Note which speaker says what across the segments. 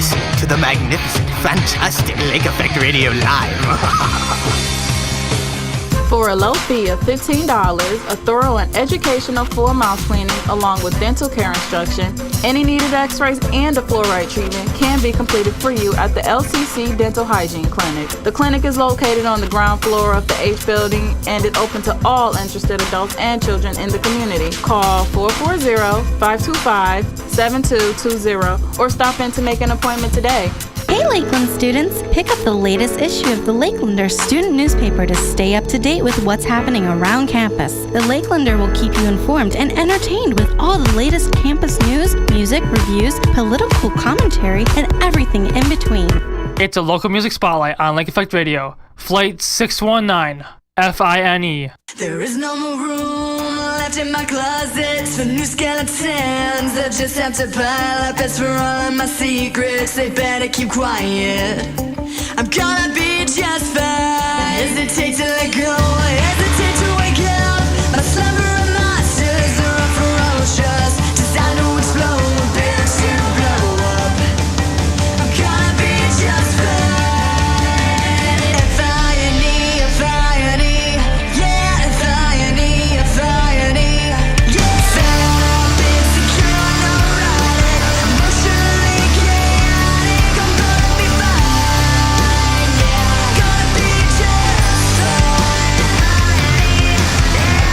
Speaker 1: listening to the magnificent, fantastic Lake Effect Radio Live.
Speaker 2: For a low fee of $15, a thorough and educational full mouth cleaning along with dental care instruction, any needed x-rays, and a fluoride treatment can be completed for you at the LCC Dental Hygiene Clinic. The clinic is located on the ground floor of the H building and is open to all interested adults and children in the community. Call 440-525-7220 or stop in to make an appointment today.
Speaker 3: Hey Lakeland students, pick up the latest issue of the Lakelander student newspaper to stay up to date with what's happening around campus. The Lakelander will keep you informed and entertained with all the latest campus news, music, reviews, political commentary, and everything in between.
Speaker 4: It's a local music spotlight on Lake Effect Radio. Flight 619, FINE.
Speaker 5: There is no more room left in my closets for new skeletons that just have to pile up as for all of my secrets. They better keep quiet. I'm gonna be just fine. Hesitate to let go, hesitate to wake up. My slumber of monsters are all ferocious. Designed to explode, built to blow up. I'm gonna be just fine. F-I-N-E, F-I-N-E. Yeah, F-I-N-E, F-I-N-E. Yeah. Felt insecure, neurotic, emotionally chaotic. I'm gonna be fine. Yeah, gonna be just fine.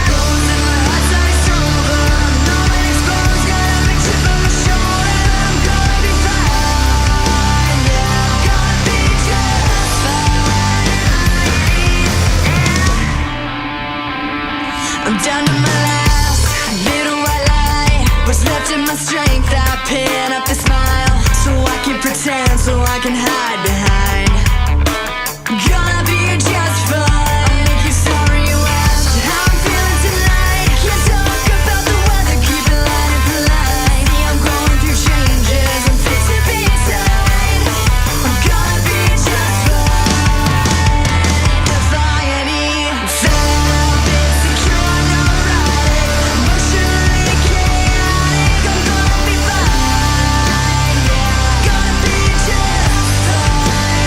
Speaker 5: Goes in my heart, starts over. I'm numb and exposed, got a big chip on my shoulder. I'm gonna be fine. Yeah, gonna be just fine. I'm down to my last little white lie. What's left of my strength, I pin up a smile so I can pretend, so I can hide behind. Gonna be just fine. I'll make you sorry you asked how I'm feeling tonight. Can't talk about the weather, keep it light and polite. See, I'm going through changes, I'm fit to be tied. I'm gonna be just fine. F-I-N-E. Felt insecure, neurotic, emotionally chaotic. I'm gonna be fine. Yeah, gonna be just fine.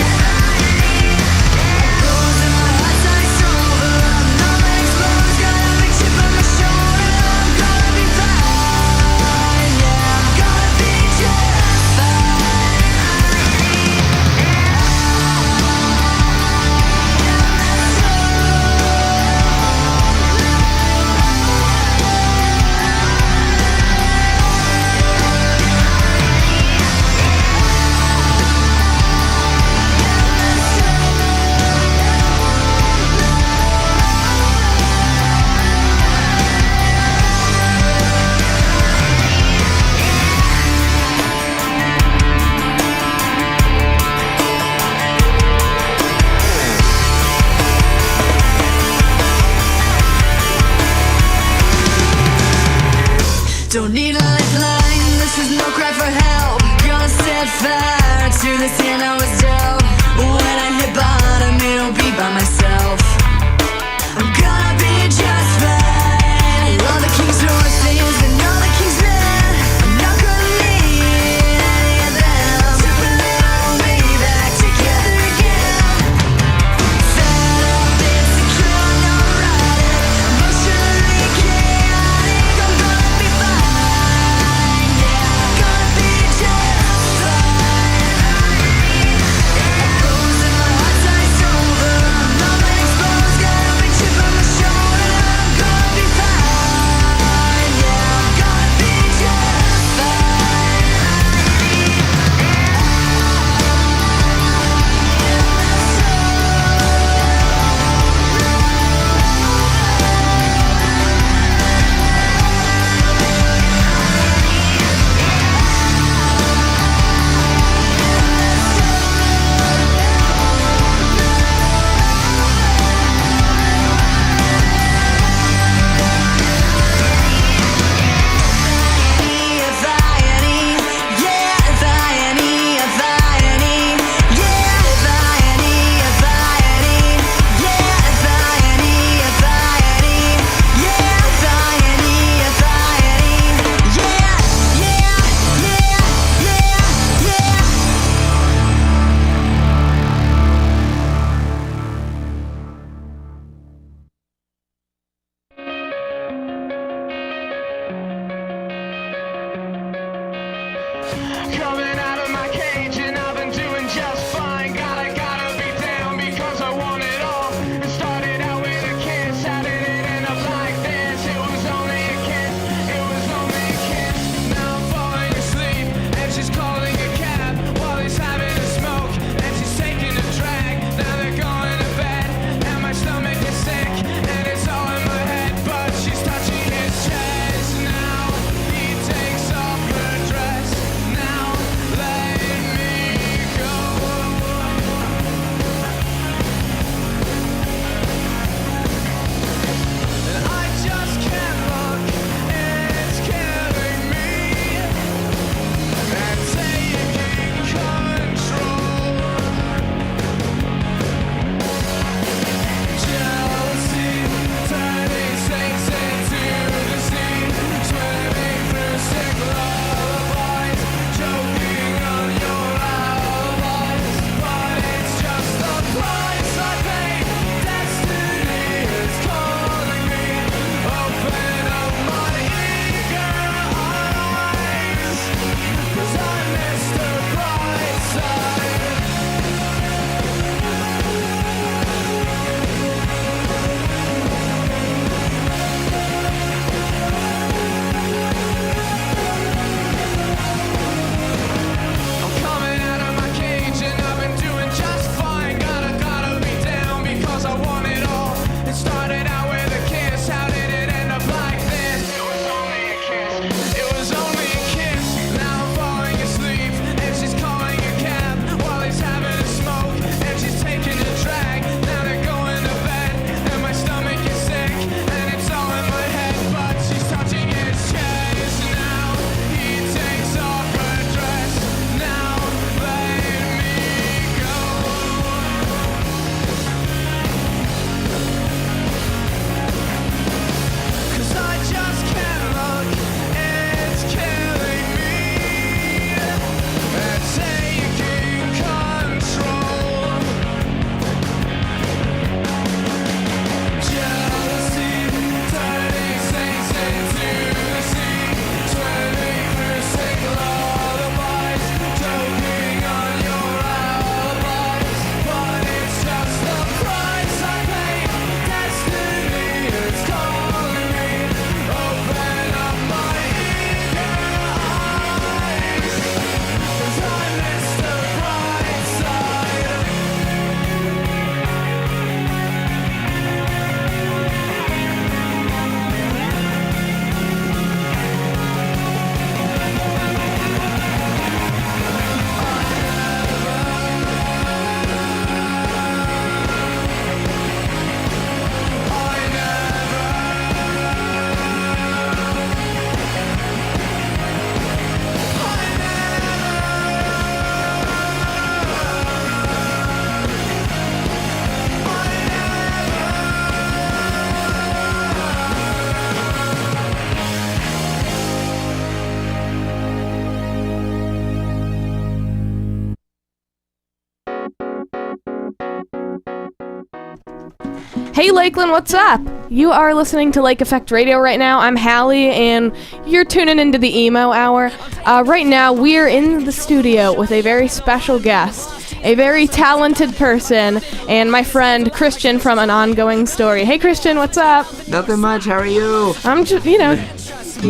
Speaker 6: Hey Lakeland, what's up? You are listening to Lake Effect Radio right now. I'm Hallie, and you're tuning into the Emo Hour. Right now, we're in the studio with a very special guest, a very talented person, and my friend Christian from An Ongoing Story. Hey Christian, what's up?
Speaker 7: Nothing much. How are you?
Speaker 6: I'm just,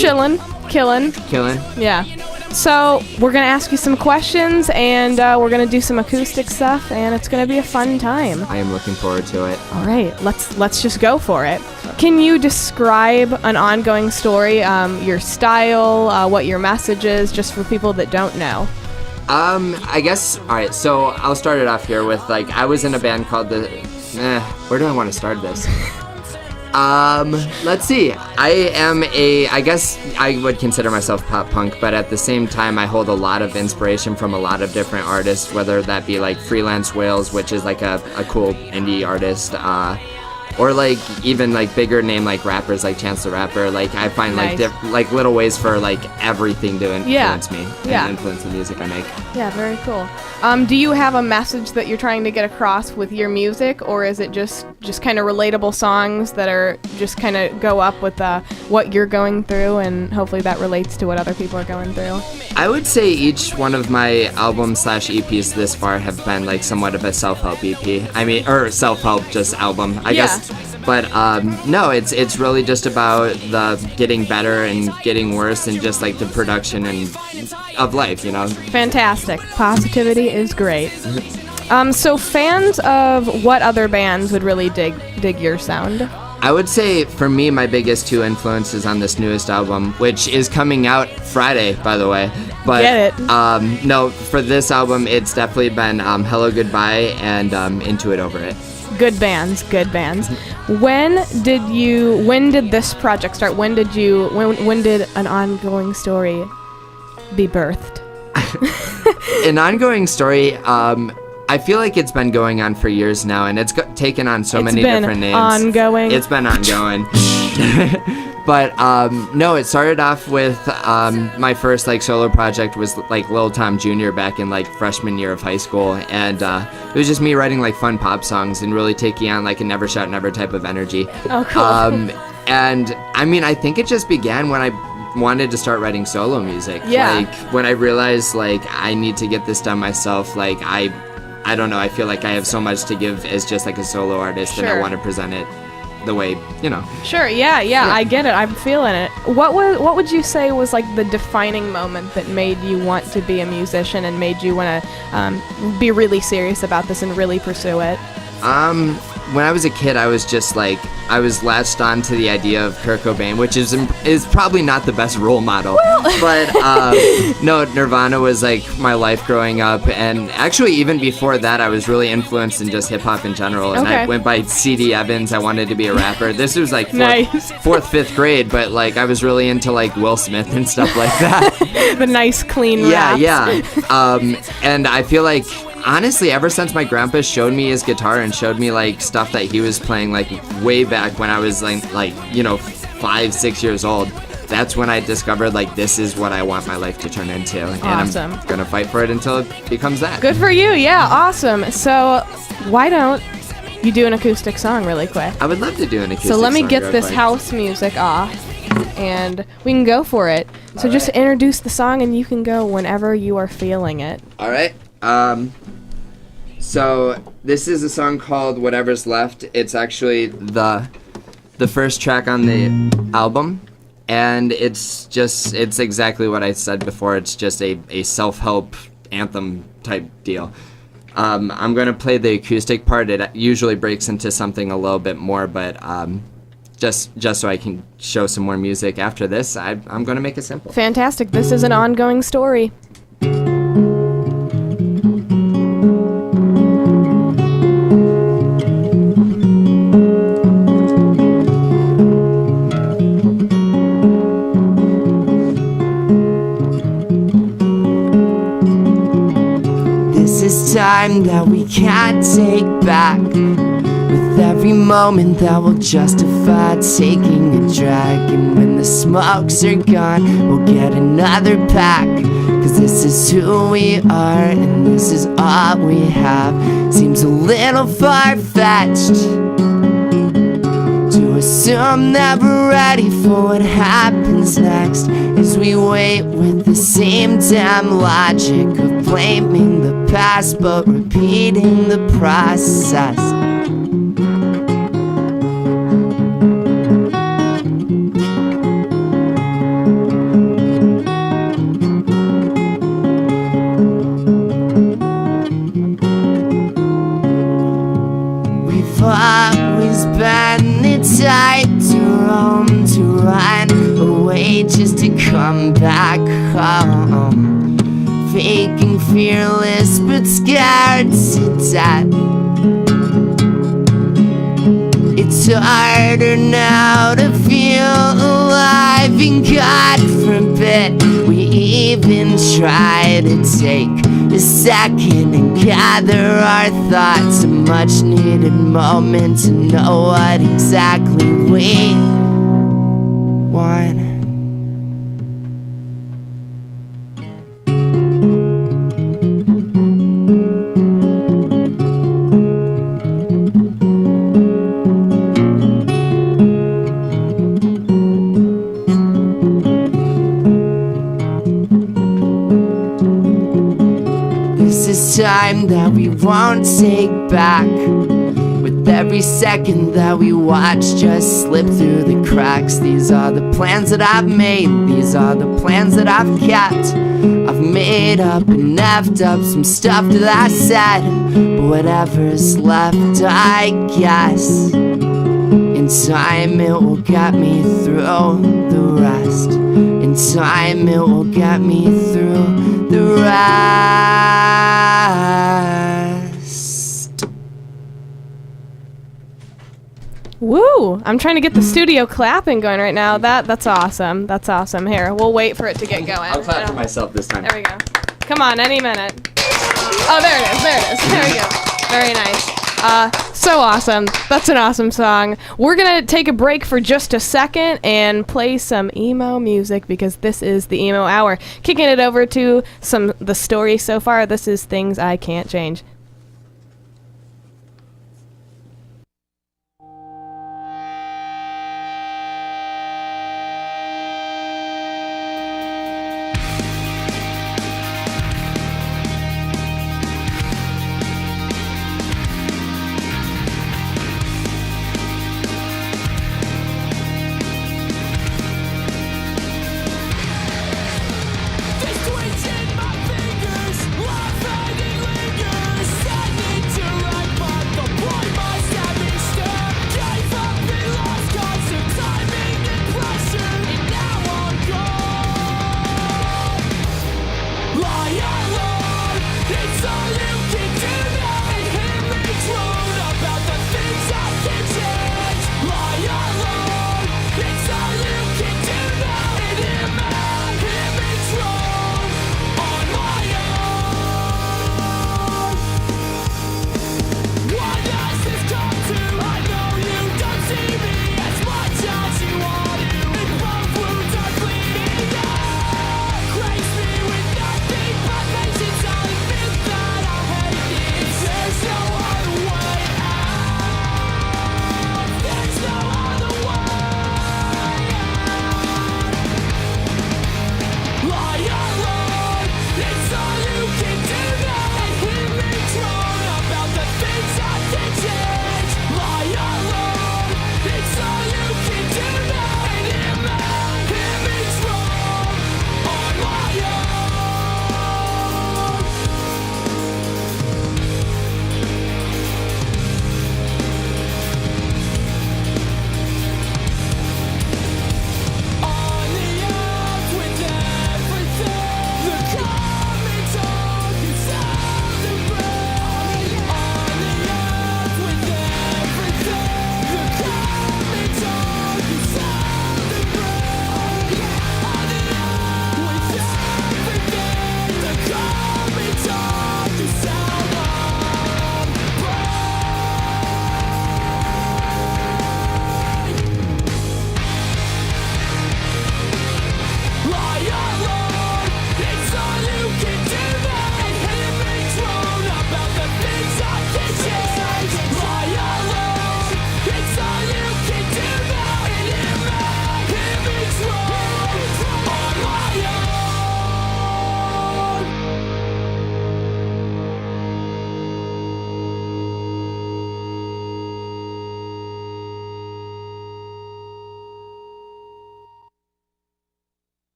Speaker 6: chilling, killing. Yeah. So, we're going to ask you some questions, and we're going to do some acoustic stuff, and it's going to be a fun time.
Speaker 7: I am looking forward to it.
Speaker 6: All right, let's just go for it. Can you describe An Ongoing Story, your style, what your message is, just for people that don't know?
Speaker 7: I guess, alright, so I'll start it off here with, I was in a band called where do I want to start this? Let's see. I guess I would consider myself pop punk, but at the same time, I hold a lot of inspiration from a lot of different artists, whether that be Freelance Whales, which is a cool indie artist, or even bigger name rappers like Chance the Rapper. I find
Speaker 6: Nice.
Speaker 7: little ways for everything to influence me
Speaker 6: Yeah.
Speaker 7: and influence the music I make.
Speaker 6: Yeah, very cool. Do you have a message that you're trying to get across with your music, or is it just kind of relatable songs that are just kind of go up with what you're going through, and hopefully that relates to what other people are going through?
Speaker 7: I would say each one of my albums/EPs this far have been somewhat of a self-help EP. Or self-help just album, I guess. But no, it's really just about the getting better and getting worse, and just the production and of life,
Speaker 6: Fantastic. Positivity is great. So fans of what other bands would really dig your sound?
Speaker 7: I would say for me, my biggest two influences on this newest album, which is coming out Friday, by the way. But
Speaker 6: Get it.
Speaker 7: No, for this album, it's definitely been Hello Goodbye and Into It Over It.
Speaker 6: Good bands. When did this project start? When did An Ongoing Story be birthed?
Speaker 7: An Ongoing Story, I feel like it's been going on for years now, and it's taken on so many different names.
Speaker 6: Ongoing.
Speaker 7: It's been ongoing. But no, it started off with my first solo project was Lil Tom Jr. back in freshman year of high school, and it was just me writing fun pop songs and really taking on a never shout never type of energy.
Speaker 6: Oh, cool.
Speaker 7: And I think it just began when I wanted to start writing solo music.
Speaker 6: Yeah.
Speaker 7: When I realized I need to get this done myself. I don't know, I feel like I have so much to give as just a solo artist, and I
Speaker 6: Sure.
Speaker 7: want to present it the way,
Speaker 6: Sure, yeah, I get it. I'm feeling it. What would you say was the defining moment that made you want to be a musician and made you want to be really serious about this and really pursue it?
Speaker 7: When I was a kid, I was just I was latched on to the idea of Kurt Cobain, which is probably not the best role model. But no, Nirvana was my life growing up, and actually even before that, I was really influenced in just hip hop in general. And
Speaker 6: Okay.
Speaker 7: I went by C.D. Evans. I wanted to be a rapper. This was
Speaker 6: Nice.
Speaker 7: fourth, fifth grade, but I was really into Will Smith and stuff like that.
Speaker 6: The nice, clean
Speaker 7: Yeah,
Speaker 6: raps.
Speaker 7: yeah. And I feel honestly, ever since my grandpa showed me his guitar and showed me stuff that he was playing way back when I was 5, 6 years old, that's when I discovered this is what I want my life to turn into.
Speaker 6: Awesome.
Speaker 7: And I'm gonna fight for it until it becomes that.
Speaker 6: Good for you. Yeah, awesome. So why don't you do an acoustic song really quick?
Speaker 7: I would love to do an acoustic
Speaker 6: So let me
Speaker 7: song
Speaker 6: get
Speaker 7: real
Speaker 6: this
Speaker 7: quick.
Speaker 6: house music off, and we can go for it. So just introduce the song, and you can go whenever you are feeling it.
Speaker 7: All right. So this is a song called Whatever's Left. It's actually the first track on the album, and it's exactly what I said before. It's just a self-help anthem type deal. I'm going to play the acoustic part. It usually breaks into something a little bit more, but just so I can show some more music after this, I'm going to make it simple.
Speaker 6: Fantastic. This is An Ongoing Story.
Speaker 8: This is time that we can't take back. With every moment that will justify taking a drag. And when the smokes are gone, we'll get another pack. Cause this is who we are, and this is all we have. Seems a little little far-fetched to assume that we're ready for what happens next, as we wait with the same damn logic of blaming the past but repeating the process. We've always been the type to roam, to run away just to come back home, faking fearless but scared to death. It's harder now to feel alive, and God forbid we even try to take a second and gather our thoughts. A much needed moment to know what exactly we want. This is time that we won't take back. With every second that we watch just slip through the cracks. These are the plans that I've made, these are the plans that I've kept. I've made up and effed up some stuff that I said, but whatever's left, I guess in time it will get me through the rest. In time it will get me through the rest.
Speaker 6: Woo! I'm trying to get the studio clapping going right now. That's awesome. That's awesome. Here, we'll wait for it to get going.
Speaker 7: I'll clap for myself this time.
Speaker 6: There we go. Come on, any minute. Oh, there it is. There it is. There we go. Very nice. So awesome. That's an awesome song. We're gonna take a break for just a second and play some emo music because this is the emo hour. Kicking it over to the story so far. This is Things I Can't Change.
Speaker 5: Twitching my fingers, life hanging lingers.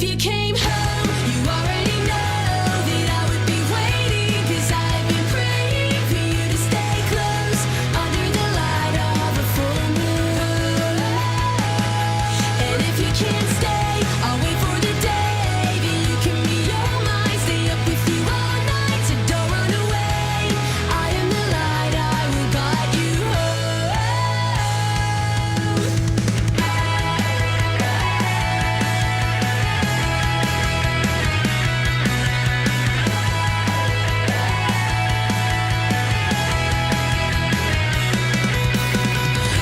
Speaker 5: if you came home, you already know that I would be waiting, 'cause I've been praying for you to stay close under the light of a full moon. And if you can't stay, I'll wait for the day that you can be all mine. Stay up with you all night, so don't run away. I am the light, I will guide you home.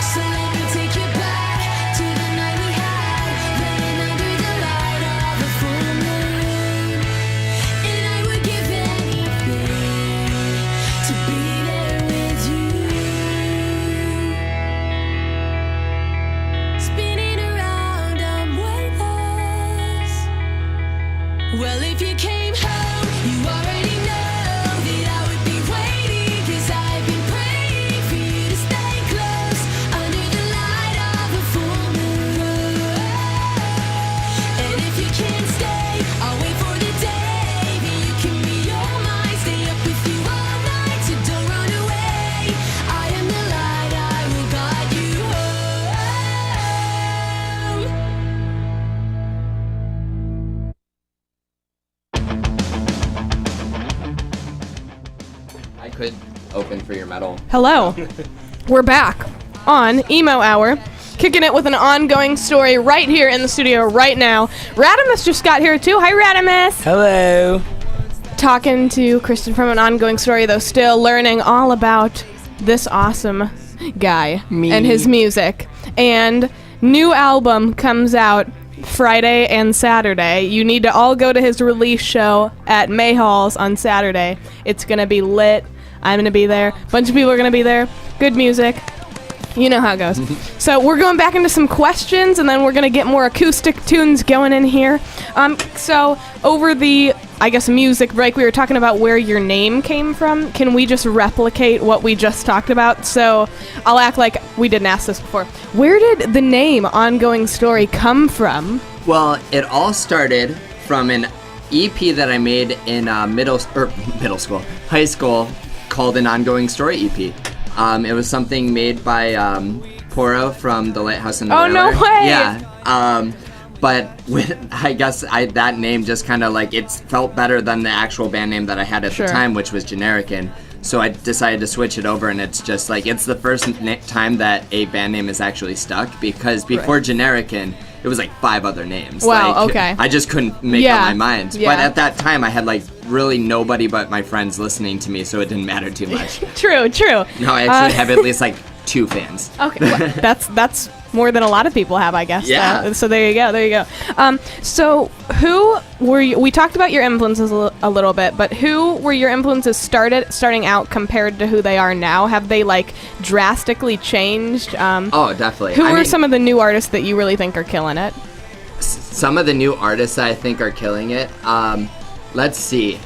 Speaker 5: So let me take you back to the night we had, laying under the light of a full moon. And I would give anything to be there with you. Spinning around, I'm weightless. Well, if you came home, you already know that I would be waiting, 'cause I've been praying for you to stay close under the light of a full moon. And if you can't stay, I'll wait for the day that you can be all mine. Stay up with you all night, so don't run away. I am the light, I will guide you home.
Speaker 7: I could open for your medal.
Speaker 6: Hello. We're back on Emo Hour, kicking it with an ongoing story right here in the studio right now. Radimus just got here too. Hi, Radimus.
Speaker 9: Hello.
Speaker 6: Talking to Kristen from an ongoing story, though still learning all about this awesome guy and his music. And new album comes out Friday and Saturday. You need to all go to his release show at May Halls on Saturday. It's gonna be lit. I'm gonna be there. Bunch of people are gonna be there. Good music. You know how it goes. So we're going back into some questions, and then we're gonna get more acoustic tunes going in here. So over the, I guess, music break, we were talking about where your name came from. Can we just replicate what we just talked about? So I'll act like we didn't ask this before. Where did the name Ongoing Story come from?
Speaker 7: Well, it all started from an EP that I made in high school, called an Ongoing Story EP. It was something made by Poro from the Lighthouse and the
Speaker 6: Oh, no
Speaker 7: Whaler.
Speaker 6: way!
Speaker 7: Yeah. But I guess that name just kind of like, it felt better than the actual band name that I had at
Speaker 6: Sure.
Speaker 7: the time, which was Generican. So I decided to switch it over, and it's just like, it's the first time that a band name is actually stuck, because before Generican, it was like 5 other names.
Speaker 6: Wow,
Speaker 7: Like,
Speaker 6: okay.
Speaker 7: I just couldn't make
Speaker 6: Yeah,
Speaker 7: up my mind.
Speaker 6: yeah.
Speaker 7: But at that time, I had like really nobody but my friends listening to me, so it didn't matter too much.
Speaker 6: True.
Speaker 7: No, I actually have at least like 2 fans.
Speaker 6: Okay, well, that's more than a lot of people have, I guess.
Speaker 7: Yeah.
Speaker 6: So there you go. So who were you? We talked about your influences a little bit, but who were your influences starting out compared to who they are now? Have they like drastically changed?
Speaker 7: Oh, definitely.
Speaker 6: Who
Speaker 7: I
Speaker 6: are
Speaker 7: mean,
Speaker 6: some of the new artists that you really think are killing it?
Speaker 7: some of the new artists that I think are killing it? Let's see.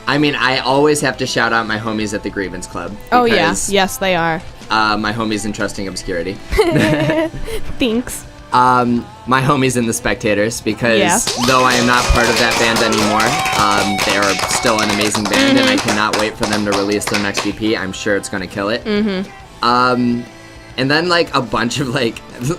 Speaker 7: I mean, I always have to shout out my homies at the Grievance Club.
Speaker 6: Oh yeah,
Speaker 7: because,
Speaker 6: yes they are.
Speaker 7: My homies in Trusting Obscurity.
Speaker 6: Thanks.
Speaker 7: My homies in The Spectators, because
Speaker 6: Yes.
Speaker 7: though I am not part of that band anymore, they are still an amazing band, and I cannot wait for them to release their next EP. I'm sure it's gonna kill it. And then like a bunch of like,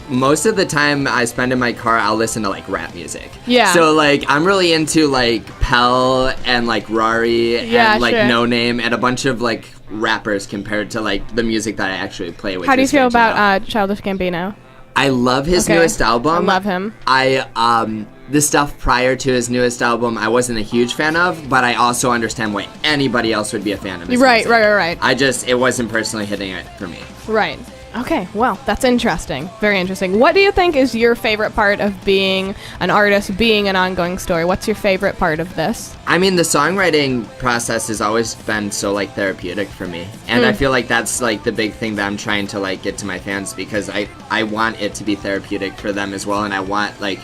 Speaker 7: most of the time I spend in my car, I'll listen to like rap music.
Speaker 6: Yeah.
Speaker 7: So like I'm really into like Pell and like Rari
Speaker 6: Yeah,
Speaker 7: and like
Speaker 6: sure.
Speaker 7: No Name and a bunch of like rappers compared to like the music that I actually play with.
Speaker 6: How do you feel about Childish Gambino?
Speaker 7: I love his
Speaker 6: Okay.
Speaker 7: newest album.
Speaker 6: I love him.
Speaker 7: The stuff prior to his newest album, I wasn't a huge fan of, but I also understand why anybody else would be a fan of his
Speaker 6: Right.
Speaker 7: music. It wasn't personally hitting it for me.
Speaker 6: Right. Okay, well, that's interesting. Very interesting. What do you think is your favorite part of being an artist, being an ongoing story? What's your favorite part of this?
Speaker 7: I mean, the songwriting process has always been so like therapeutic for me, and I feel like that's like the big thing that I'm trying to like get to my fans, because I want it to be therapeutic for them as well, and I want like,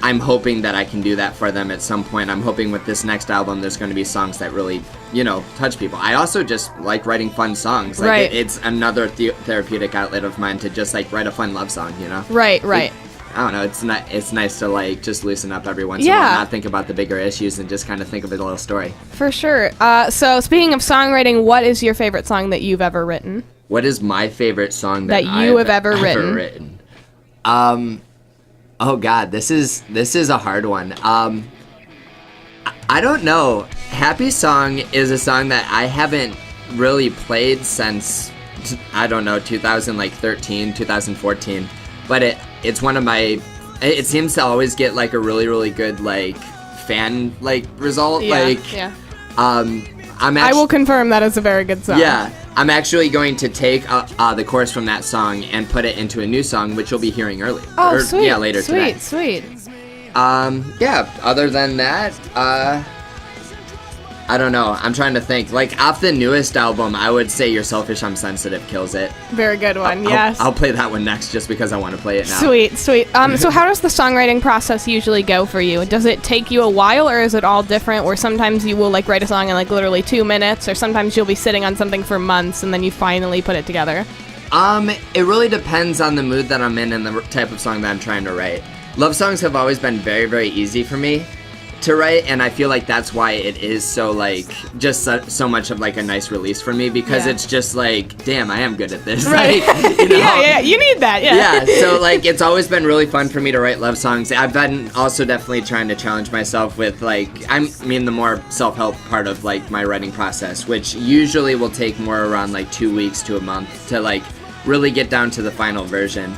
Speaker 7: I'm hoping that I can do that for them at some point. I'm hoping with this next album there's going to be songs that really, touch people. I also just like writing fun songs. Like
Speaker 6: Right.
Speaker 7: it's another therapeutic outlet of mine to just like write a fun love song,
Speaker 6: Right.
Speaker 7: I don't know, it's nice to like just loosen up every once in a while, not think about the bigger issues and just kind of think of a little story.
Speaker 6: For sure. So speaking of songwriting, what is your favorite song that you've ever written?
Speaker 7: What is my favorite song that
Speaker 6: you
Speaker 7: I've
Speaker 6: have ever written?
Speaker 7: Oh God, this is a hard one. I don't know. Happy Song is a song that I haven't really played since, I don't know, 2013, 2014. But it's one of my, it seems to always get like a really, really good like fan like result.
Speaker 6: I will confirm that is a very good song.
Speaker 7: Yeah, I'm actually going to take the chorus from that song and put it into a new song, which you'll be hearing early.
Speaker 6: Oh, sweet.
Speaker 7: Yeah, later today.
Speaker 6: Sweet.
Speaker 7: Yeah, other than that, I don't know. I'm trying to think. Like, off the newest album, I would say You're Selfish, I'm Sensitive kills it.
Speaker 6: Very good one, yes.
Speaker 7: I'll play that one next just because I want to play it now.
Speaker 6: Sweet. So how does the songwriting process usually go for you? Does it take you a while, or is it all different, where sometimes you will, like, write a song in, like, literally 2 minutes, or sometimes you'll be sitting on something for months, and then you finally put it together?
Speaker 7: It really depends on the mood that I'm in and the type of song that I'm trying to write. Love songs have always been very, very easy for me to write, and I feel like that's why it is so like just so much of like a nice release for me, because it's just like, damn, I am good at this.
Speaker 6: Right.
Speaker 7: Like, you know?
Speaker 6: Yeah, you need that.
Speaker 7: Yeah, so like it's always been really fun for me to write love songs. I've been also definitely trying to challenge myself with like, I mean the more self-help part of like my writing process, which usually will take more around like 2 weeks to a month to like really get down to the final version.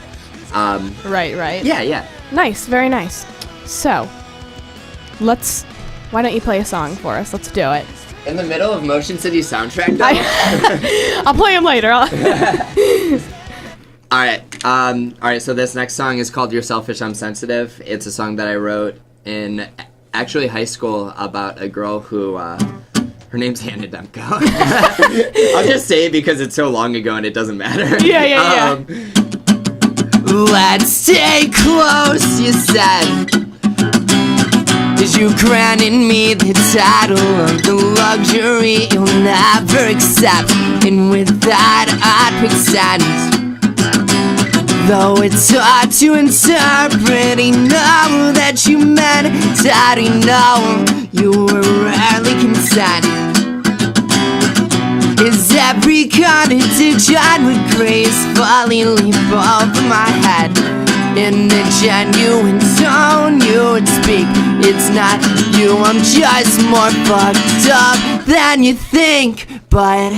Speaker 6: Right.
Speaker 7: Yeah.
Speaker 6: Nice, very nice. So, why don't you play a song for us? Let's do it.
Speaker 7: In the middle of Motion City soundtrack, though?
Speaker 6: I'll play them later.
Speaker 7: Alright, so this next song is called You're Selfish, I'm Sensitive. It's a song that I wrote in actually high school about a girl who, her name's Hannah Demko. I'll just say it because it's so long ago and it doesn't matter.
Speaker 6: Yeah.
Speaker 8: Let's stay close, you said, as you granted me the title of the luxury you'll never accept. And with that I'd pretend, though it's hard to interpret, I know that you meant that, I know you were rarely content. Is every contradiction with gracefully leap over my head? In a genuine tone you would speak. It's not you, I'm just more fucked up than you think. But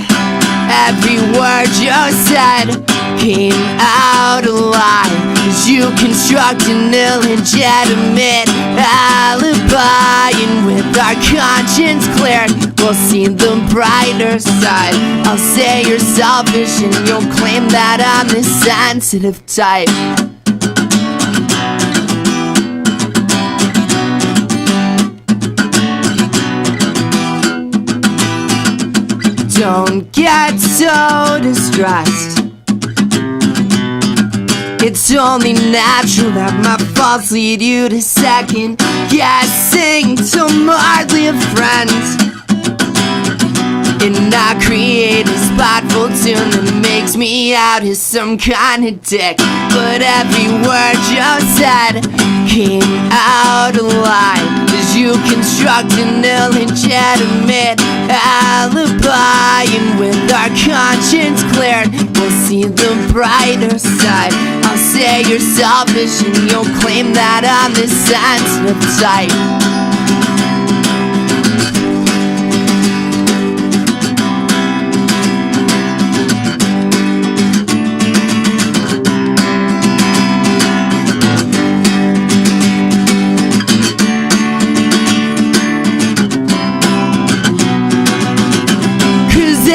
Speaker 8: every word you said came out alive, as you construct an illegitimate alibi. And with our conscience cleared, we'll see the brighter side. I'll say you're selfish and you'll claim that I'm the sensitive type. Don't get so distressed. It's only natural that my faults lead you to second guessing so hardly of friends. And I create a spiteful tune that makes me out as some kind of dick. But every word you said came out alive, as you construct an illegitimate alibi. And with our conscience cleared, we'll see the brighter side. I'll say you're selfish and you'll claim that I'm the sensitive type.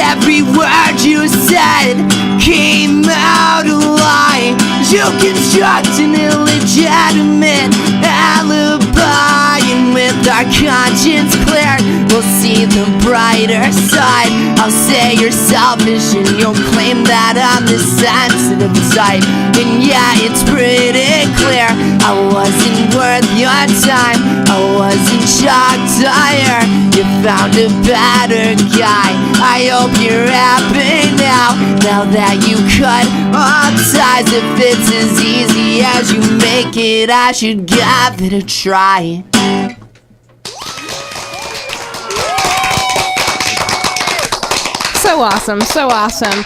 Speaker 8: Every word you said came out alive. You construct an illegitimate alibi. And with our conscience cleared, we'll see the brighter side. I'll say you're selfish and you'll claim that I'm the sensitive type. And yeah, it's pretty clear I wasn't worth your time, I wasn't shocked higher. You found a better guy. I hope you're happy now. Now that you cut all ties, if it's as easy as you make it, I should give it a try.
Speaker 6: So awesome, so awesome.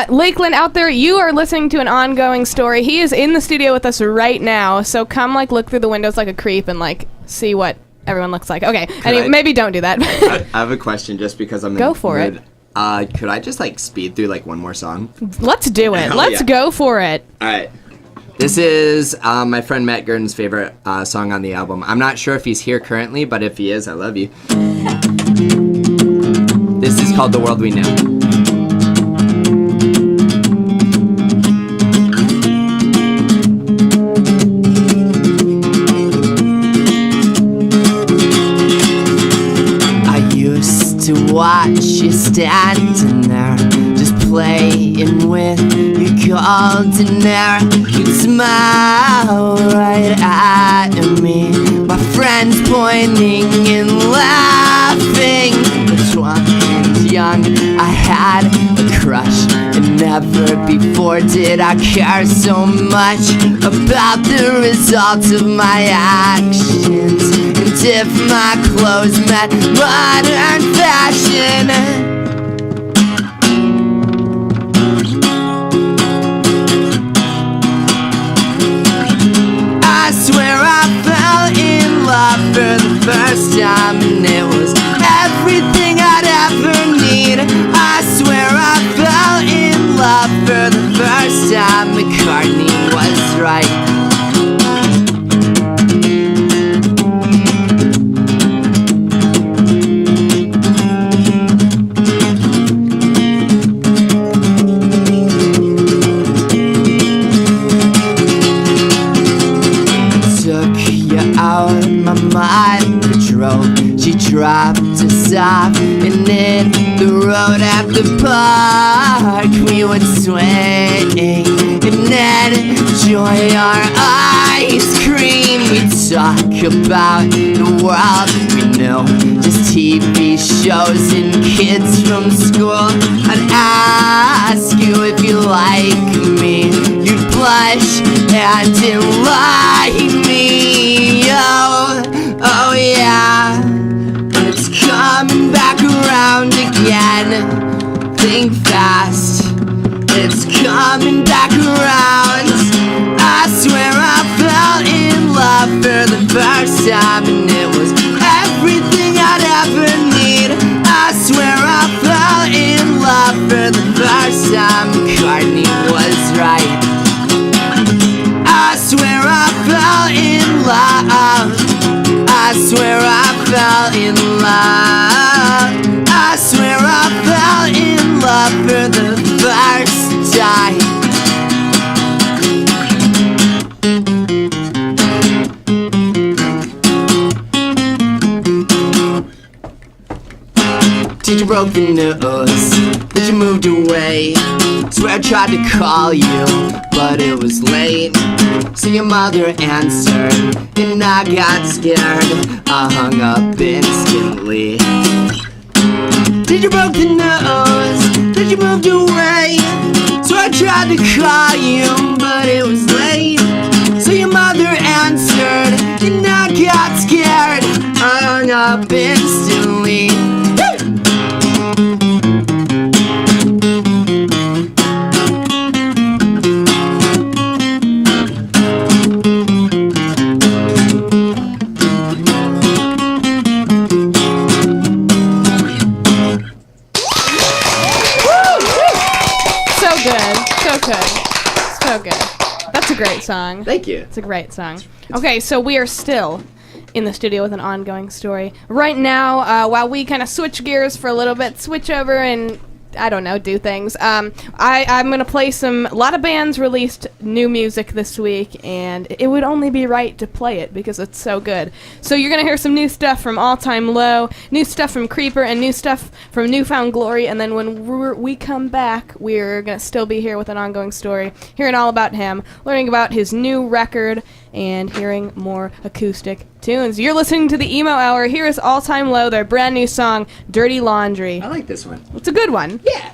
Speaker 6: Lakeland out there, you are listening to an ongoing story. He is in the studio with us right now, so come look through the windows like a creep and see what everyone looks like. Okay, maybe don't do that.
Speaker 7: I have a question just because I'm
Speaker 6: Go for it.
Speaker 7: Could I just speed through one more song?
Speaker 6: Let's do it. Let's go for it.
Speaker 7: All right. This is my friend Matt Gurdon's favorite song on the album. I'm not sure if he's here currently, but if he is, I love you. This is called The World We Know.
Speaker 8: To watch you standing there, just playing with your golden hair. You'd smile right at me, my friends pointing and laughing. But when I was young, I had a crush, and never before did I care so much about the results of my actions. And if my clothes met modern fashion, I swear I fell in love for the first time, and it was everything I'd ever need. I swear I fell in love for the first time. McCartney was right. She dropped us off and hit the road at the park. We would swing and then enjoy our ice cream. We'd talk about the world we knew, just TV shows and kids from school. I'd ask you if you like me, you'd blush and didn't like me. Oh yeah, it's coming back around again. Think fast, it's coming back around. I swear I fell in love for the first time, and it was everything I'd ever need. I swear I fell in love for the first time. McCartney was right. I swear I fell in love. I swear I fell in love. I swear I fell in love for the first time. Teacher broke the news that you moved away. Swear I tried to call you, but it was late. So your mother answered, and I got scared. I hung up instantly. Teacher broke the news that you moved away. So I tried to call you, but it was late. So your mother answered, and I got scared. I hung up instantly.
Speaker 6: So good. That's a great song.
Speaker 7: Thank you.
Speaker 6: It's a great song. Okay, so we are still in the studio with an ongoing story. Right now, while we kind of switch gears for a little bit, switch over and, I don't know, do things. I'm going to play a lot of bands released new music this week, and it would only be right to play it because it's so good. So you're going to hear some new stuff from All Time Low, new stuff from Creeper, and new stuff from Newfound Glory, and then when we come back, we're going to still be here with an ongoing story, hearing all about him, learning about his new record, and hearing more acoustic tunes. You're listening to the Emo Hour. Here is All Time Low, their brand new song, Dirty Laundry.
Speaker 7: I like this one.
Speaker 6: It's a good one.
Speaker 7: Yeah.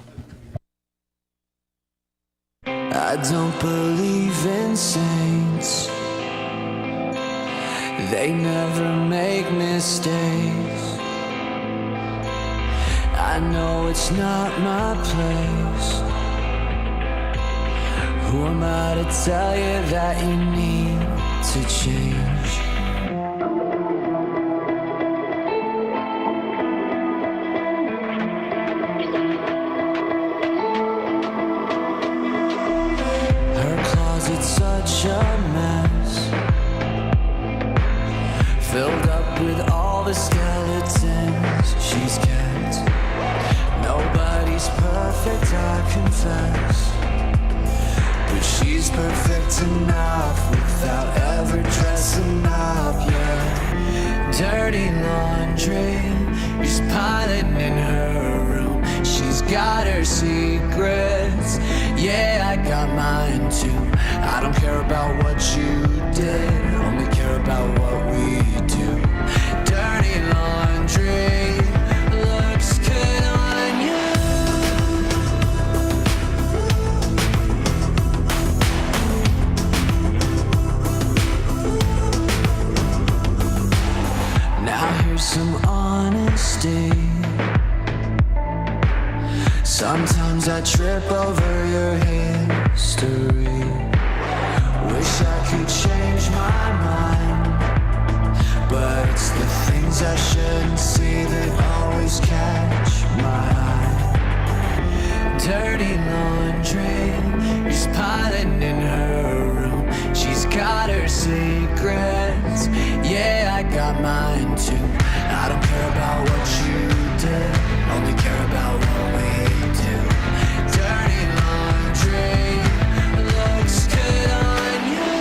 Speaker 8: I don't believe in saints. They never make mistakes. I know it's not my place. Who am I to tell you that you need to change? Her closet's such a mess, filled up with all the skeletons she's kept. Nobody's perfect, I confess, but she's perfect enough without ever dressing up, yeah. Dirty laundry, just piling in her room. She's got her secrets, yeah, I got mine too. I don't care about what you did, only care about what we do. Dirty laundry looks good on you. Now here's some honesty. Sometimes I trip over your history. Wish I could change my mind, but it's the things I shouldn't see that always catch my eye. Dirty laundry is piling in her room. She's got her secrets, yeah, I got mine too. I don't care about what you did, only care about what we do. Dirty laundry looks good on you.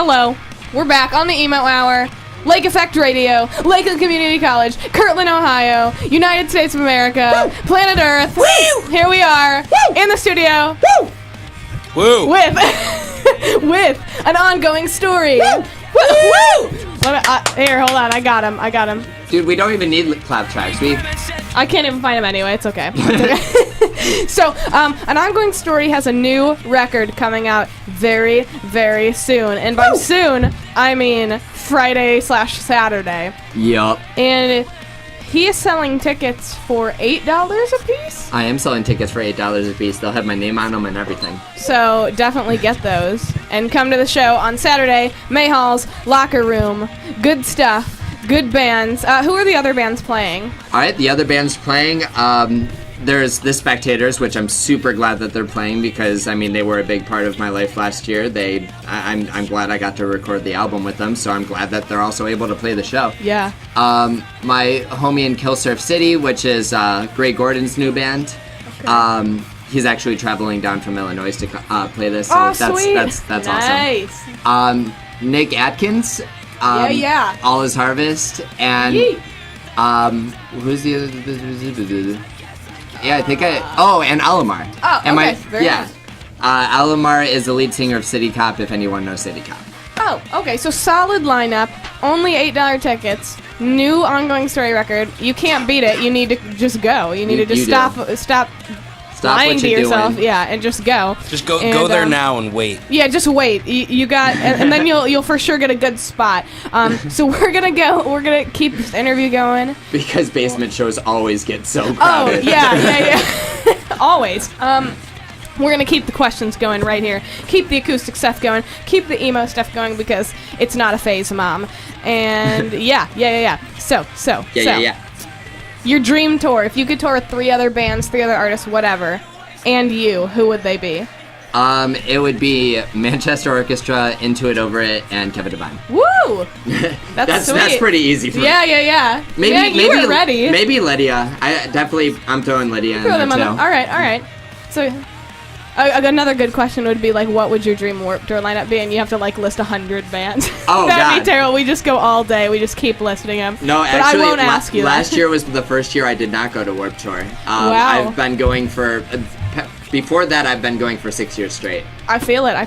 Speaker 6: Hello. We're back on the emo hour. Lake Effect Radio, Lakeland Community College, Kirtland, Ohio, United States of America, planet Earth. Woo! Here we are in the studio. Woo!
Speaker 9: Woo!
Speaker 6: With with an ongoing story. Woo! Woo! Here, hold on. I got him.
Speaker 7: Dude, we don't even need clap tracks.
Speaker 6: I can't even find him anyway. It's okay. So, an ongoing story has a new record coming out very, very soon. And by soon, I mean Friday/Saturday.
Speaker 7: Yup.
Speaker 6: And he is selling tickets for $8 a piece.
Speaker 7: I am selling tickets for $8 a piece. They'll have my name on them and everything.
Speaker 6: So definitely get those and come to the show on Saturday. Mayhall's Locker Room. Good stuff. Good bands. Who are the other bands playing?
Speaker 7: All right, the other bands playing. There's The Spectators, which I'm super glad that they're playing because I mean they were a big part of my life last year. I'm glad I got to record the album with them, so I'm glad that they're also able to play the show.
Speaker 6: Yeah.
Speaker 7: My homie in Killsurf City, which is Gray Gordon's new band. Okay. He's actually traveling down from Illinois to play this. So
Speaker 6: sweet.
Speaker 7: That's
Speaker 6: nice.
Speaker 7: Awesome. Nick Atkins.
Speaker 6: Yeah.
Speaker 7: All Is Harvest and who's the other? Yeah, I think and Alamar.
Speaker 6: Oh, okay. Very nice.
Speaker 7: Alamar is the lead singer of City Cop, if anyone knows City Cop.
Speaker 6: Oh, okay. So solid lineup. Only $8 tickets. New ongoing story record. You can't beat it. You need to just go. You need to just stop lying
Speaker 7: what
Speaker 6: to
Speaker 7: you're
Speaker 6: yourself.
Speaker 7: doing.
Speaker 6: Yeah, and just go.
Speaker 9: Just go there now and wait.
Speaker 6: Yeah, just wait. You got, and then you'll for sure get a good spot. So we're gonna keep this interview going.
Speaker 7: Because basement shows always get so
Speaker 6: Oh
Speaker 7: crowded.
Speaker 6: yeah. Always. We're gonna keep the questions going right here. Keep the acoustic stuff going. Keep the emo stuff going because it's not a phase, Mom. And yeah. So.
Speaker 7: Yeah.
Speaker 6: Your dream tour, if you could tour with 3 other bands, 3 other artists, whatever, and you, who would they be?
Speaker 7: It would be Manchester Orchestra, Into It Over It, and Kevin Devine.
Speaker 6: Woo! That's sweet.
Speaker 7: That's pretty easy for me.
Speaker 6: Yeah.
Speaker 7: Maybe
Speaker 6: you were ready.
Speaker 7: Maybe Lydia. I'm throwing Lydia in there too.
Speaker 6: All right. So, another good question would be like, what would your dream Warped Tour lineup be? And you have to like list 100 bands.
Speaker 7: Oh,
Speaker 6: That'd be
Speaker 7: God.
Speaker 6: terrible. We just go all day. We just keep listing them.
Speaker 7: No,
Speaker 6: but
Speaker 7: actually,
Speaker 6: I won't ask you
Speaker 7: last
Speaker 6: that.
Speaker 7: year was the first year I did not go to Warped Tour.
Speaker 6: Wow.
Speaker 7: I've been going for before that. I've been going for 6 years straight.
Speaker 6: I feel it.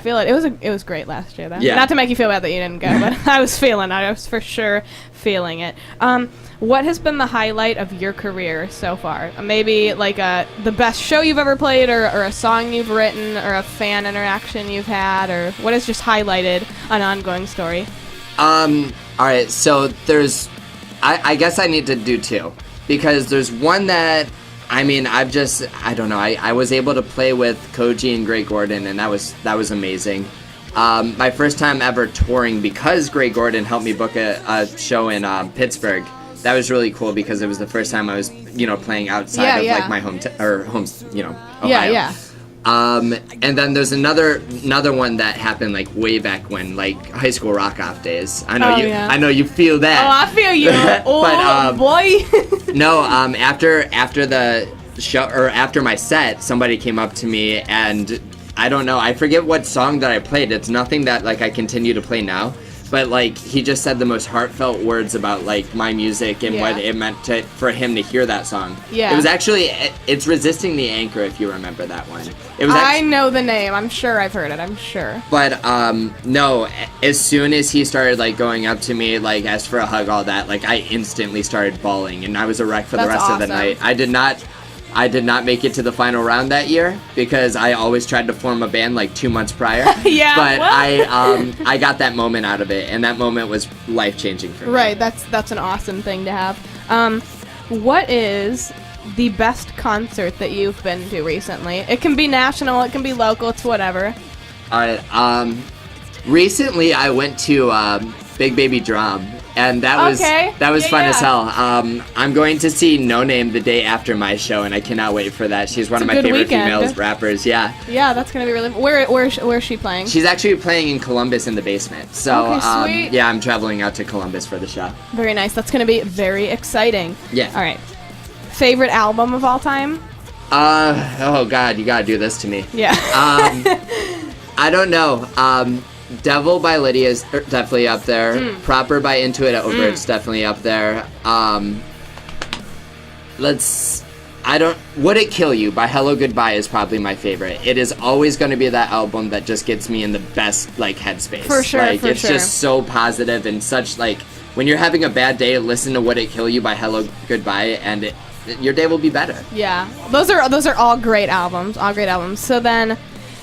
Speaker 6: It was great last year, though.
Speaker 7: Yeah.
Speaker 6: Not to make you feel bad that you didn't go, but I was for sure feeling it. What has been the highlight of your career so far? Maybe like the best show you've ever played, or a song you've written, or a fan interaction you've had, or what has just highlighted an ongoing story?
Speaker 7: All right, so I guess I need to do 2 because there's one that I don't know. I was able to play with Koji and Gray Gordon, and that was amazing. My first time ever touring because Gray Gordon helped me book a show in Pittsburgh. That was really cool because it was the first time I was, playing outside of like my home, Ohio.
Speaker 6: Yeah.
Speaker 7: And then there's another one that happened like way back when, like high school rock off days. I know you feel that.
Speaker 6: Oh, I feel you.
Speaker 7: But,
Speaker 6: boy.
Speaker 7: No, after the show or after my set, somebody came up to me and I don't know, I forget what song that I played. It's nothing that like I continue to play now. But like he just said the most heartfelt words about like my music and what it meant for him to hear that song.
Speaker 6: Yeah.
Speaker 7: It was actually it's Resisting the Anchor, if you remember that one. It was
Speaker 6: I know the name. I'm sure I've heard it. I'm sure.
Speaker 7: But no, as soon as he started like going up to me, like asked for a hug, all that, like I instantly started bawling and I was a wreck for the rest of the night. I did not make it to the final round that year because I always tried to form a band like 2 months prior.
Speaker 6: Yeah.
Speaker 7: But I got that moment out of it, and that moment was life-changing for me.
Speaker 6: Right. That's an awesome thing to have. What is the best concert that you've been to recently? It can be national, it can be local, it's whatever.
Speaker 7: All right. Recently I went to Big Baby Drum. And that was fun as hell. I'm going to see No Name the day after my show, and I cannot wait for that. She's one of my favorite female rappers. Yeah.
Speaker 6: Yeah, that's gonna be really. Where's she playing?
Speaker 7: She's actually playing in Columbus in the basement. So
Speaker 6: sweet.
Speaker 7: Yeah, I'm traveling out to Columbus for the show.
Speaker 6: Very nice. That's gonna be very exciting.
Speaker 7: Yeah.
Speaker 6: All right. Favorite album of all time?
Speaker 7: Oh God, you gotta do this to me.
Speaker 6: Yeah.
Speaker 7: I don't know. Devil by Lydia is definitely up there. Proper by Intuit Overt's definitely up there. Would It Kill You by Hello Goodbye is probably my favorite. It is always going to be that album that just gets me in the best, like, headspace.
Speaker 6: For sure,
Speaker 7: Like,
Speaker 6: for
Speaker 7: it's
Speaker 6: sure.
Speaker 7: just so positive and such, like, when you're having a bad day, listen to Would It Kill You by Hello Goodbye, and your day will be better.
Speaker 6: Yeah, those are all great albums. All great albums. So then,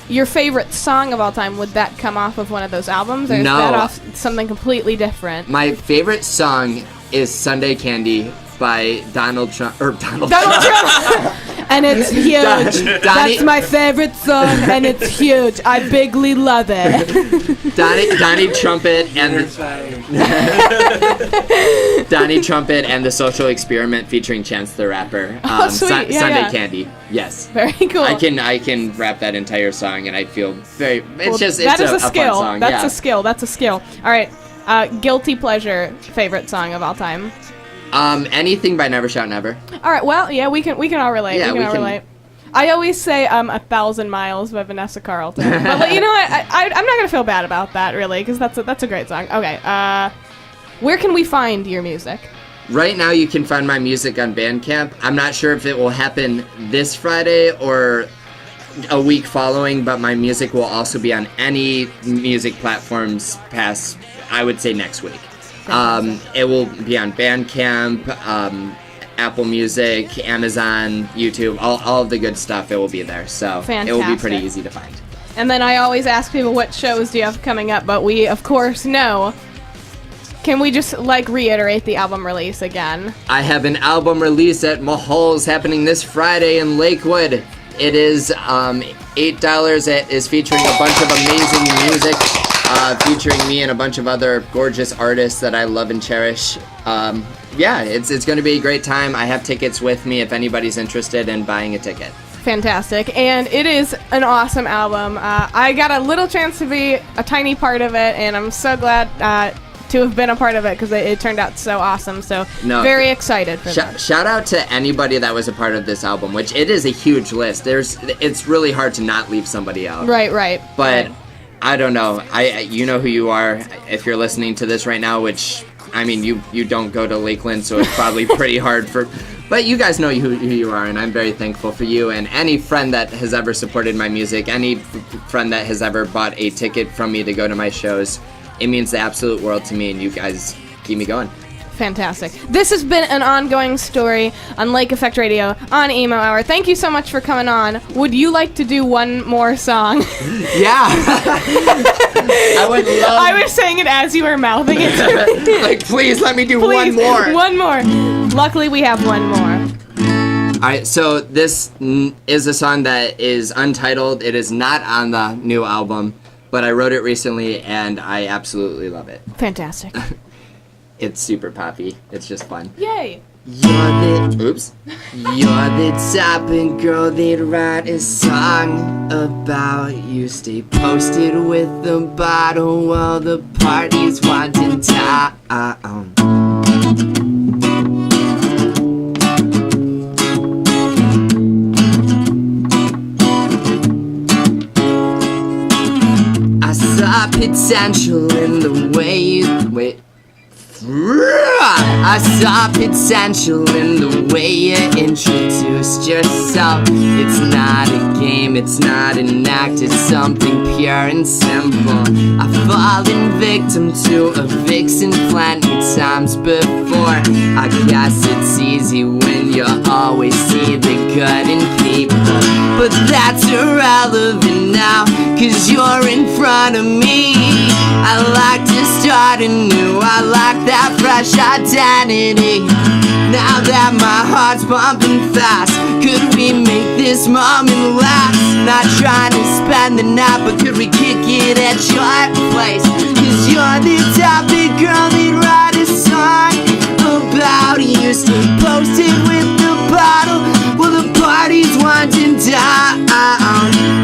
Speaker 6: your favorite song of all time, would that come off of one of those albums, or is
Speaker 7: No.
Speaker 6: that off something completely different?
Speaker 7: My favorite song is Sunday Candy by Donald Trump.
Speaker 6: Donald Trump. And it's huge.
Speaker 7: Donnie-
Speaker 6: That's my favorite song, and it's huge. I bigly love it.
Speaker 7: Donnie Trumpet and Donnie Trumpet and the Social Experiment featuring Chance the Rapper.
Speaker 6: Sweet. Yeah,
Speaker 7: Sunday
Speaker 6: yeah.
Speaker 7: Candy. Yes.
Speaker 6: Very cool.
Speaker 7: I can rap that entire song, and I feel very.
Speaker 6: Well,
Speaker 7: It's
Speaker 6: that is
Speaker 7: a
Speaker 6: a skill.
Speaker 7: fun song.
Speaker 6: That's
Speaker 7: yeah.
Speaker 6: a skill. That's a skill. All right. Guilty pleasure favorite song of all time.
Speaker 7: Anything by Never Shout Never.
Speaker 6: All right. Well, yeah, we can all relate.
Speaker 7: Yeah,
Speaker 6: we
Speaker 7: we
Speaker 6: can all
Speaker 7: can-
Speaker 6: relate. I always say 1,000 Miles by Vanessa Carlton, but like, you know what? I'm not gonna feel bad about that really, because that's a great song. Okay. Where can we find your music?
Speaker 7: Right now, you can find my music on Bandcamp. I'm not sure if it will happen this Friday or a week following, but my music will also be on any music platforms past, I would say, next week. It will be on Bandcamp, Apple Music, Amazon, YouTube, all of the good stuff. It will be there, so it will be pretty
Speaker 6: Fantastic.
Speaker 7: easy to find.
Speaker 6: And then I always ask people, what shows do you have coming up? But we, of course, know. Can we just, like, reiterate the album release again?
Speaker 7: I have an album release at Mahal's happening this Friday in Lakewood. It is $8. It is featuring a bunch of amazing music, featuring me and a bunch of other gorgeous artists that I love and cherish. Yeah, it's going to be a great time. I have tickets with me if anybody's interested in buying a ticket.
Speaker 6: Fantastic. And it is an awesome album. I got a little chance to be a tiny part of it, and I'm so glad to have been a part of it because it turned out so awesome. So very excited for that.
Speaker 7: Shout out to anybody that was a part of this album, which it is a huge list. It's really hard to not leave somebody out.
Speaker 6: Right.
Speaker 7: But
Speaker 6: right.
Speaker 7: I don't know. You know who you are if you're listening to this right now, which, I mean, you don't go to Lakeland, so it's probably pretty hard for... But you guys know who you are, and I'm very thankful for you. And any friend that has ever supported my music, any friend that has ever bought a ticket from me to go to my shows, it means the absolute world to me, and you guys keep me going.
Speaker 6: Fantastic. This has been an ongoing story on Lake Effect Radio on Emo Hour. Thank you so much for coming on. Would you like to do one more song?
Speaker 7: Yeah. I would love...
Speaker 6: I was saying it as you were mouthing it to me.
Speaker 7: Like, please let me do
Speaker 6: Please,
Speaker 7: one more.
Speaker 6: One more. Luckily, we have one more.
Speaker 7: Alright, so this is a song that is untitled. It is not on the new album, but I wrote it recently, and I absolutely love it.
Speaker 6: Fantastic.
Speaker 7: It's super poppy. It's just fun.
Speaker 6: Yay.
Speaker 8: You're the
Speaker 7: Oops.
Speaker 8: You're the type of girl they'd write a song about. You stay posted with the bottle while the party's winding down. I saw potential in the way you... Wait. I saw potential in the way you introduced yourself. It's not a game, it's not an act, it's something pure and simple. I've fallen victim to a vixen plenty times before. I guess it's easy when you always see the good in people. But that's irrelevant now, 'cause you're in front of me. I like to start anew, I like that fresh identity. Now that my heart's pumping fast, could we make this moment last? Not trying to spend the night, but could we kick it at your place? 'Cause you're the type of girl that write a song about. You stay posted with the bottle while the party's winding down.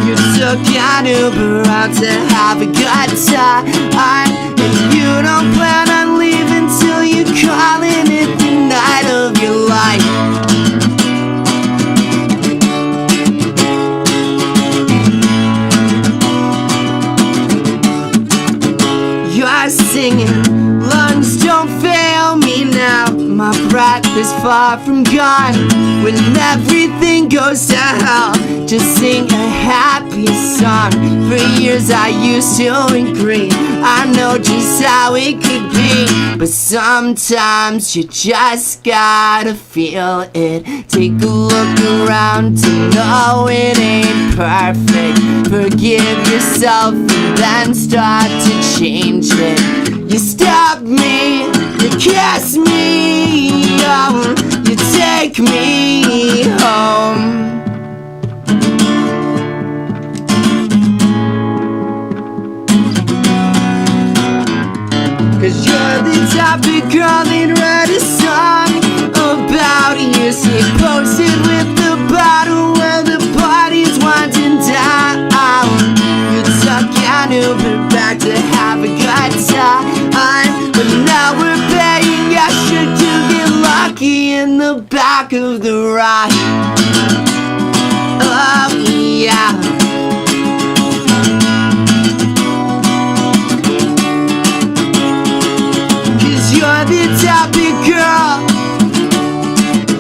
Speaker 8: You took an Uber out to have a good time, and you don't plan on leaving till you're calling it the night of your life. singing. Lungs don't fail me now. My breath is far from gone. When everything goes to hell, just sing a happy song. For years I used to agree, I know just how it could be, but sometimes you just gotta feel it. Take a look around to know it ain't perfect. Forgive yourself and then start to change it. You stab me, you kiss me, oh, you take me home. Cause you're the type of girl that write a song about you. Stay posted with the bottle where the party's winding down. You took an Uber back to have a good time, but now we're paying extra to get lucky in the back of the ride. Oh yeah. You're the type of girl.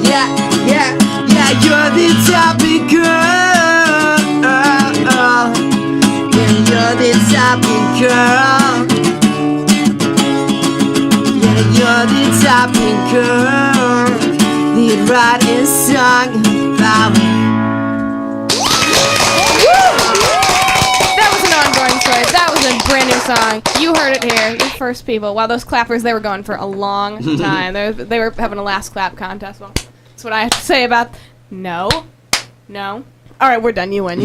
Speaker 8: Yeah, yeah, yeah, you're the type of girl. Yeah, you're the type of girl. Yeah, you're the type of girl that write a song about me.
Speaker 6: That was an ongoing story. That was a brand new song. You heard it here. The first people. Wow, those clappers, they were going for a long time. They were having a last clap contest. Well, that's what I have to say about... No. All right, we're done. You win.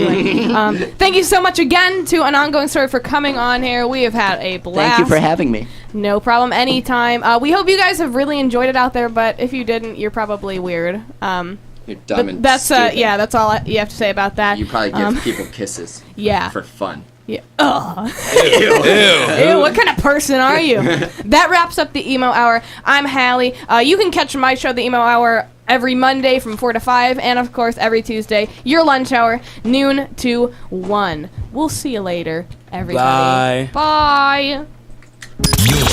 Speaker 6: Thank you so much again to An Ongoing Story for coming on here. We have had a blast.
Speaker 10: Thank you for having me.
Speaker 6: No problem. Anytime. We hope you guys have really enjoyed it out there, but if you didn't, you're probably weird.
Speaker 7: You're dumb and
Speaker 6: that's
Speaker 7: stupid.
Speaker 6: Yeah, that's all you have to say about that.
Speaker 7: You probably give people kisses.
Speaker 6: Yeah.
Speaker 7: For fun.
Speaker 6: Yeah. Ugh. Ew, what kind of person are you? That wraps up the Emo Hour. I'm Hallie. You can catch my show, the Emo Hour, every Monday from 4 to 5, and of course every Tuesday, your lunch hour, noon to 1. We'll see you later, everybody.
Speaker 9: Bye.
Speaker 6: Bye.
Speaker 11: You're